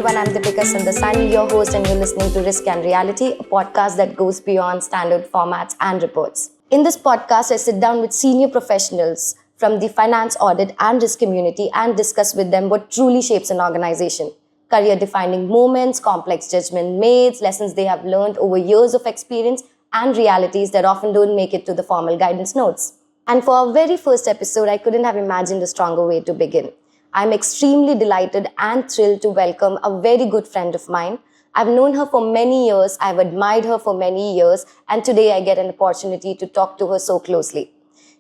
everyone, I'm Deepika Santdasani, your host, and you're listening to Risk and Reality, a podcast that goes beyond standard formats and reports. In this podcast, I sit down with senior professionals from the finance, audit, and risk community and discuss with them what truly shapes an organization. Career-defining moments, complex judgment made, lessons they have learned over years of experience, and realities that often don't make it to the formal guidance notes. And for our very first episode, I couldn't have imagined a stronger way to begin. I'm extremely delighted and thrilled to welcome a very good friend of mine. I've known her for many years, I've admired her for many years, and today I get an opportunity to talk to her so closely.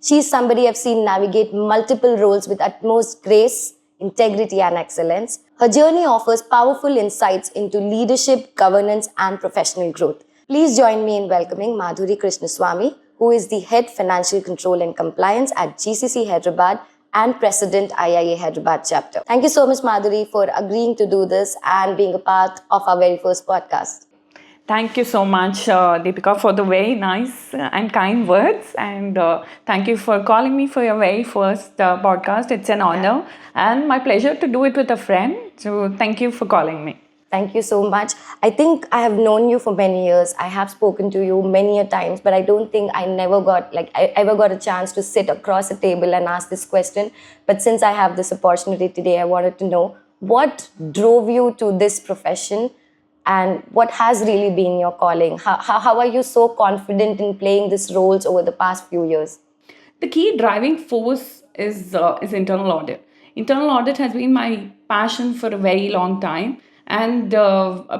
She's somebody I've seen navigate multiple roles with utmost grace, integrity, and excellence. Her journey offers powerful insights into leadership, governance, and professional growth. Please join me in welcoming Madhuri Krishnaswamy, who is the Head Financial Control and Compliance at GCC Hyderabad and President IIA Hyderabad Chapter. Thank you so much, Madhuri, for agreeing to do this and being a part of our very first podcast. Thank you so much, Deepika, for the very nice and kind words. And thank you for calling me for your very first podcast. It's an honor and my pleasure to do it with a friend. So thank you for calling me. Thank you so much. I think I have known you for many years. I have spoken to you many a times, but I don't think I ever got a chance to sit across a table and ask this question. But since I have this opportunity today, I wanted to know what drove you to this profession and what has really been your calling? How are you so confident in playing these roles over the past few years? The key driving force is internal audit. Internal audit has been my passion for a very long time. And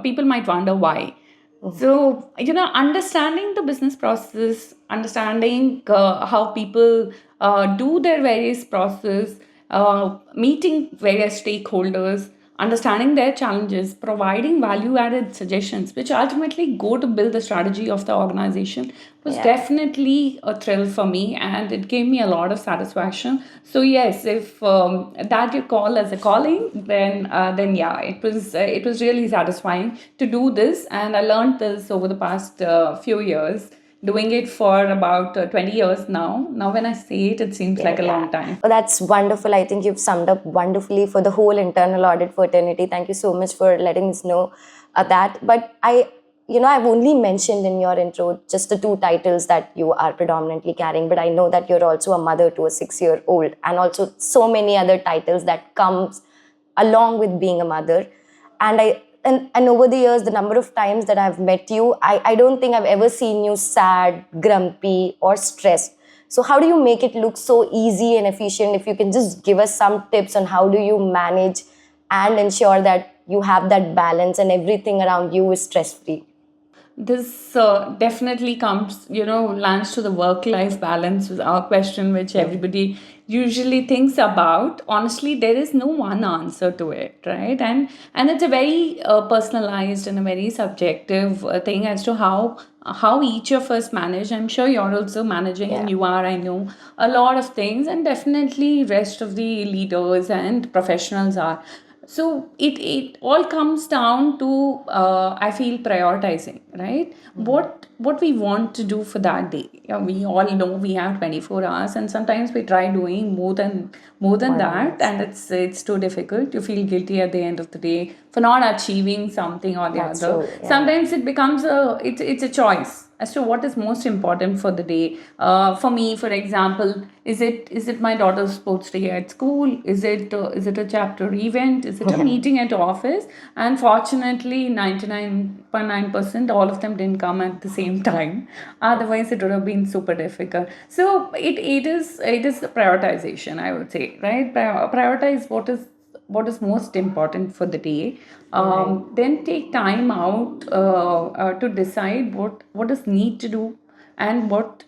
people might wonder why. So, understanding the business process, understanding how people do their various process, meeting various stakeholders, understanding their challenges, providing value-added suggestions, which ultimately go to build the strategy of the organization, was definitely a thrill for me, and it gave me a lot of satisfaction. So yes, if that you call as a calling, then yeah, it was really satisfying to do this, and I learned this over the past few years. Doing it for about 20 years now. Now when I say it, it seems like a long time. Oh, that's wonderful. I think you've summed up wonderfully for the whole internal audit fraternity. Thank you so much for letting us know that. But I've only mentioned in your intro just the two titles that you are predominantly carrying. But I know that you're also a mother to a 6-year-old and also so many other titles that comes along with being a mother. And over the years, the number of times that I've met you, I don't think I've ever seen you sad, grumpy, or stressed. So how do you make it look so easy and efficient? If you can just give us some tips on how do you manage and ensure that you have that balance and everything around you is stress-free? This definitely lands to the work-life balance was our question, which everybody usually thinks about. Honestly, there is no one answer to it, right? And it's a very personalized and a very subjective thing as to how each of us manage. I'm sure you're also managing, and you are, I know, a lot of things, and definitely rest of the leaders and professionals are. So it all comes down to I feel prioritizing, right? What we want to do for that day. We all know we have 24 hours, and sometimes we try doing more than that, and it's too difficult. You feel guilty at the end of the day for not achieving something or the other. True, yeah. Sometimes it becomes it's a choice as to what is most important for the day. For me, for example, is it my daughter's sports day at school? Is it a chapter event? Is it a meeting at office? And fortunately, 99.9% all of them didn't come at the same time. Otherwise, it would have been super difficult. So it is prioritization, I would say, right? Prioritize what is most important for the day. Then take time out to decide what is need to do and what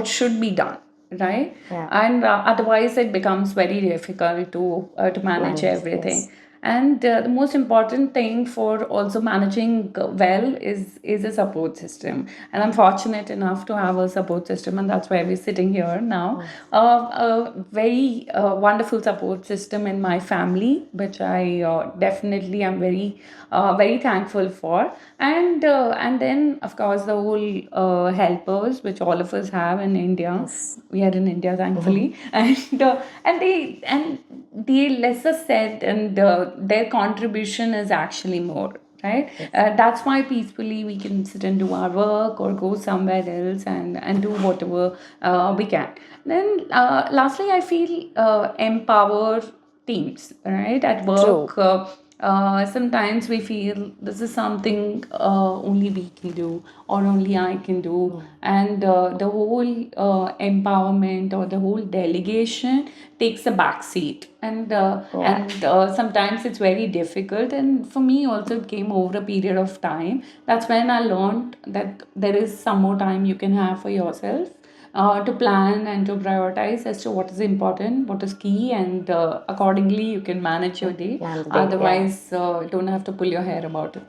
should be done, right? And otherwise it becomes very difficult to manage everything. Yes. And the most important thing for also managing well is a support system. And I'm fortunate enough to have a support system, and that's why we're sitting here now. A very wonderful support system in my family, which I definitely am very thankful for. And then, of course, the whole helpers, which all of us have in India. Yes. We are in India, thankfully. And they lesser said and their contribution is actually more, right? That's why peacefully we can sit and do our work or go somewhere else and do whatever we can. Then lastly, I feel empower teams, right? At True. work, sometimes we feel this is something only we can do or only I can do, and the whole empowerment or the whole delegation takes a back seat, and sometimes it's very difficult. And for me, also, it came over a period of time. That's when I learned that there is some more time you can have for yourself, to plan and to prioritize as to what is important, what is key, and accordingly you can manage your day. Plan the day, Otherwise, you don't have to pull your hair about it.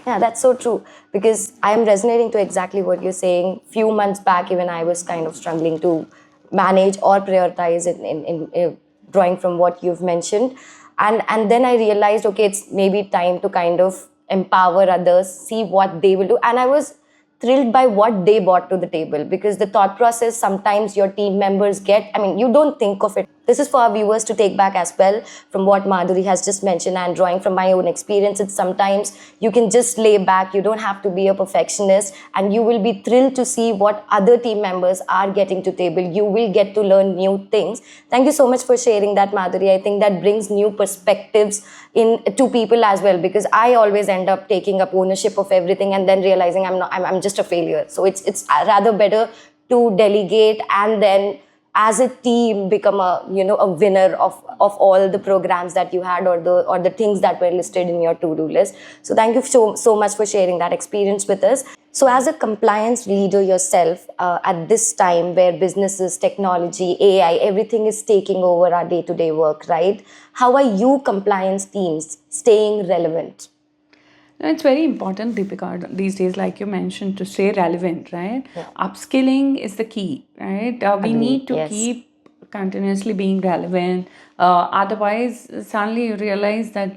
Yeah, that's so true, because I am resonating to exactly what you're saying. Few months back, even I was kind of struggling to manage or prioritize in drawing from what you've mentioned. And then I realized, okay, it's maybe time to kind of empower others, see what they will do. And I was thrilled by what they brought to the table, because the thought process sometimes your team members get, I mean, you don't think of it. This is for our viewers to take back as well from what Madhuri has just mentioned, and drawing from my own experience. It's sometimes you can just lay back, you don't have to be a perfectionist, and you will be thrilled to see what other team members are getting to table. You will get to learn new things. Thank you so much for sharing that, Madhuri. I think that brings new perspectives in to people as well, because I always end up taking up ownership of everything and then realizing I'm just a failure. So it's rather better to delegate and then as a team become a winner of all the programs that you had, or the things that were listed in your to-do list. So thank you so much for sharing that experience with us. So as a compliance leader yourself, at this time where businesses, technology, AI, everything is taking over our day-to-day work, right? How are you compliance teams staying relevant? No, it's very important, Deepika, these days, like you mentioned, to stay relevant, right? Upskilling is the key, right? We Agreed, need to yes. keep continuously being relevant. Otherwise, suddenly you realize that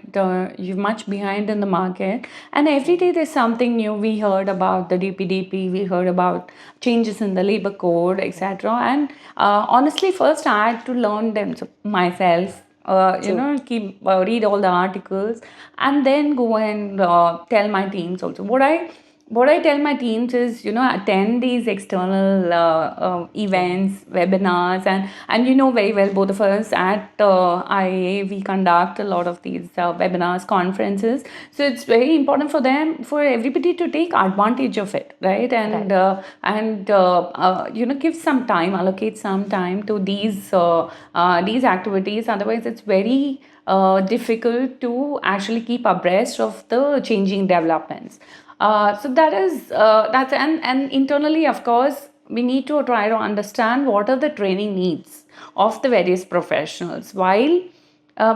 you're much behind in the market. And every day there's something new. We heard about the DPDP, we heard about changes in the labor code, etc. And honestly, first I had to learn them myself. Keep read all the articles, and then go and tell my teams also. What I tell my teams is, attend these external events, webinars, and very well, both of us at IIA, we conduct a lot of these webinars, conferences. So it's very important for everybody to take advantage of it, right? Give some time, allocate some time to these activities. Otherwise, it's very difficult to actually keep abreast of the changing developments. So that's and internally, of course, we need to try to understand what are the training needs of the various professionals. While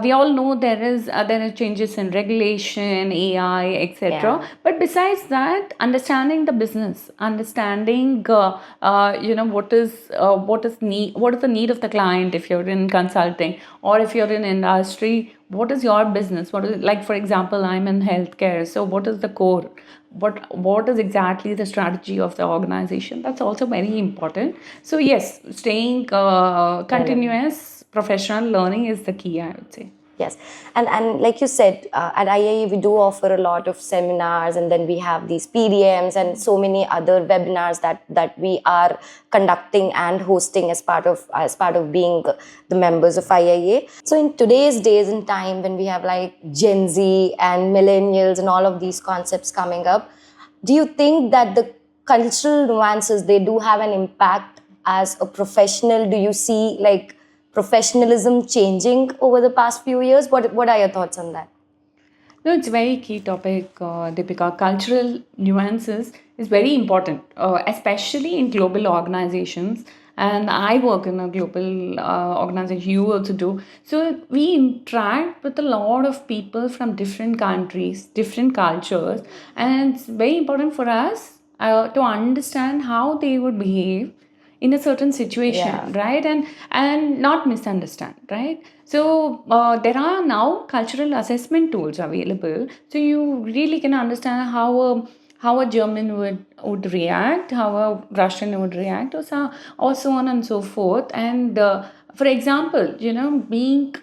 we all know there are changes in regulation, AI, etc. Yeah. But besides that, understanding the business, understanding what is the need of the client. If you're in consulting or if you're in industry, what is your business? What is, like, for example, I'm in healthcare, so what is the core? What is exactly the strategy of the organization? That's also very important. So yes, staying continuous professional learning is the key, I would say. Yes, and like you said, at IIA we do offer a lot of seminars, and then we have these PDMs and so many other webinars that we are conducting and hosting as part of being the members of IIA. So in today's days and time, when we have like Gen Z and millennials and all of these concepts coming up, do you think that the cultural nuances, they do have an impact as a professional? Do you see like professionalism changing over the past few years? What are your thoughts on that? No, it's a very key topic, Deepika. Cultural nuances is very important, especially in global organizations. And I work in a global organization. You also do. So we interact with a lot of people from different countries, different cultures, and it's very important for us to understand how they would behave in a certain situation. Yeah. Right? And not misunderstand, right? So there are now cultural assessment tools available, so you really can understand how a German would react, how a Russian would react, or so on and so forth. And for example, being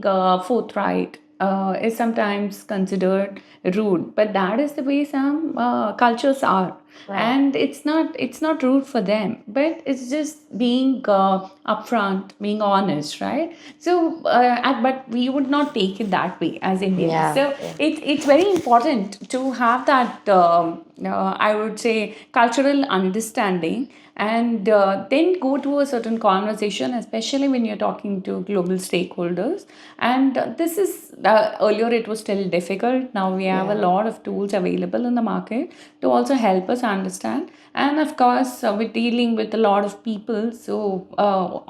forthright, is sometimes considered rude, but that is the way some cultures are. Right. And it's not rude for them, but it's just being upfront, being honest, right? So but we would not take it that way as Indians. Yeah, So yeah. it's very important to have that I would say cultural understanding, and then go to a certain conversation, especially when you're talking to global stakeholders. And this is earlier it was still difficult. Now we have a Yeah. lot of tools available in the market to also help us understand. And of course, we're dealing with a lot of people, so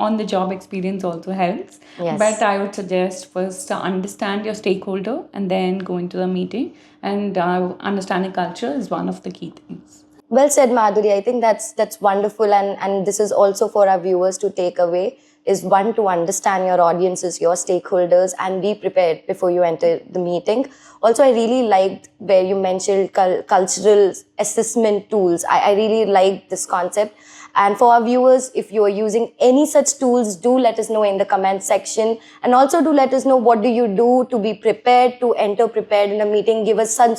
on the job experience also helps. Yes. But I would suggest first understand your stakeholder and then go into the meeting. And understanding culture is one of the key things. Well said, Madhuri. I think that's wonderful, and this is also for our viewers to take away. Is one, to understand your audiences, your stakeholders, and be prepared before you enter the meeting. Also, I really liked where you mentioned cultural assessment tools. I really liked this concept. And for our viewers, if you are using any such tools, do let us know in the comment section. And also do let us know what do you do to be prepared, to enter prepared in a meeting. Give us some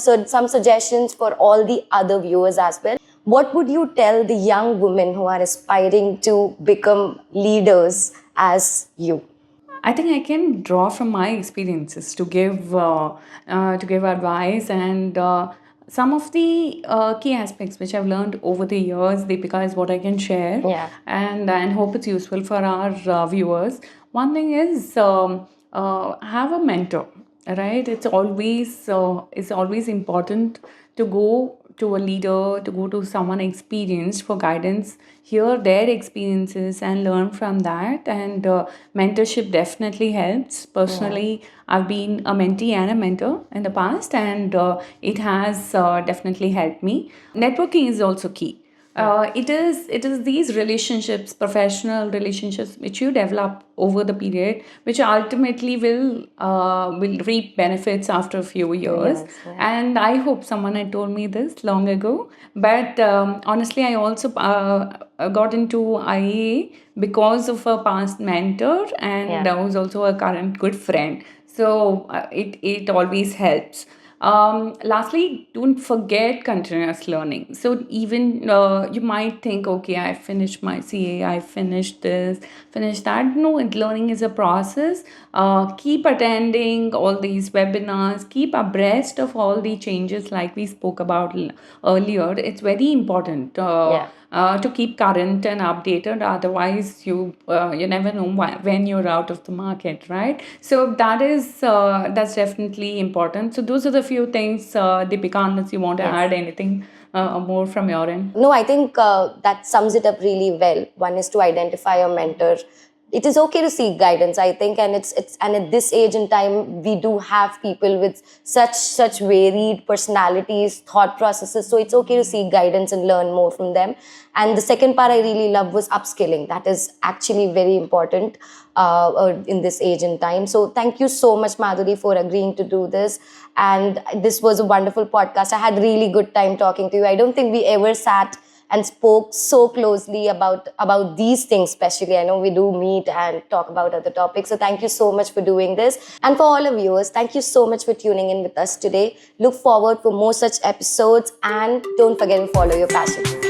suggestions for all the other viewers as well. What would you tell the young women who are aspiring to become leaders as you? I think I can draw from my experiences to give advice, and some of the key aspects which I've learned over the years, Deepika, is what I can share. Yeah. And hope it's useful for our viewers. One thing is have a mentor, right? It's always important to go to a leader, to go to someone experienced for guidance, hear their experiences and learn from that. And mentorship definitely helps. Personally, I've been a mentee and a mentor in the past, and it has definitely helped me. Networking is also key. It is these relationships, professional relationships, which you develop over the period, which ultimately will reap benefits after a few years. Yes, yeah. And I hope someone had told me this long ago. But honestly, I also got into IIA because of a past mentor, and Yeah. who's also a current good friend. So it always helps. Lastly, don't forget continuous learning. So even you might think, okay, I finished my CA, I finished this, finished that. No, learning is a process. Keep attending all these webinars, keep abreast of all the changes like we spoke about earlier. It's very important. Yeah. To keep current and updated, otherwise you never know when you're out of the market, right? So that's definitely important. So those are the few things, Deepika, unless you want to Yes. add anything more from your end. No, I think that sums it up really well. One is to identify your mentor. It is okay to seek guidance, I think, and it's and at this age and time, we do have people with such varied personalities, thought processes. So it's okay to seek guidance and learn more from them. And the second part I really love was upskilling. That is actually very important in this age and time. So thank you so much, Madhuri, for agreeing to do this. And this was a wonderful podcast. I had really good time talking to you. I don't think we ever sat and spoke so closely about these things. Especially, I know we do meet and talk about other topics. So thank you so much for doing this. And for all our viewers, thank you so much for tuning in with us today. Look forward for more such episodes, and don't forget to follow your passion.